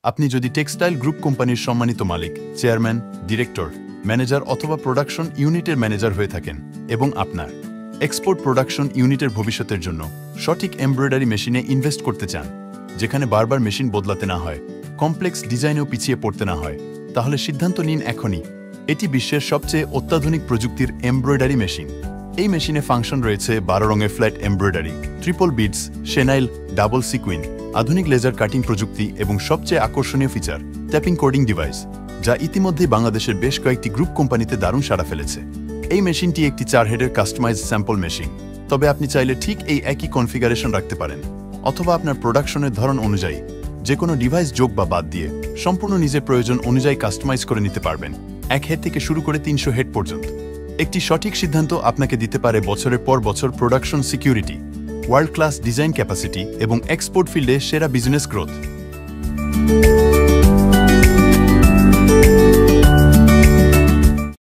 আপনি যদি textile group কোম্পানির সম্মানিত মালিক, চেয়ারম্যান, ডিরেক্টর, ম্যানেজার অথবা প্রোডাকশন ইউনিটের ম্যানেজার হয়ে থাকেন এবং আপনার এক্সপোর্ট প্রোডাকশন ইউনিটের ভবিষ্যতের জন্য সঠিক এমব্রয়ডারি মেশিনে ইনভেস্ট করতে চান, যেখানে বারবার মেশিন বদলাতে না হয়, কমপ্লেক্স ডিজাইনেও পিছিয়ে পড়তে না হয়, তাহলে সিদ্ধান্ত নিন এখনই। এটি বিশ্বের সবচেয়ে অত্যাধুনিক প্রযুক্তির এমব্রয়ডারি মেশিন। এই মেশিনে ফাংশন রয়েছে 12 রঙের flat embroidery, triple beads, chenille, double sequin, আধুনিক লেজার কাটিং প্রযুক্তি এবং সবচেয়ে আকর্ষণীয় ফিচার ট্যাপিং কোডিং ডিভাইস, যা ইতিমধ্যেই বাংলাদেশের বেশ কয়েকটি গ্রুপ কোম্পানিতে দারুণ সাড়া ফেলেছে। এই মেশিনটি একটি 4 হেডের কাস্টমাইজ স্যাম্পল মেশিন, তবে আপনি চাইলে ঠিক এই একই কনফিগারেশন রাখতে পারেন, অথবা আপনার প্রোডাকশনের ধরন অনুযায়ী যে কোনো ডিভাইস যোগ বা বাদ দিয়ে সম্পূর্ণ নিজের প্রয়োজন অনুযায়ী কাস্টমাইজ করে নিতে পারবেন, 1 হেড থেকে শুরু করে 300 হেড পর্যন্ত। একটি সঠিক সিদ্ধান্ত আপনাকে দিতে পারে বছরের পর বছর production security, world class design capacity এবং এক্সপোর্ট ফিল্ডে সেরা বিজনেস গ্রোথ।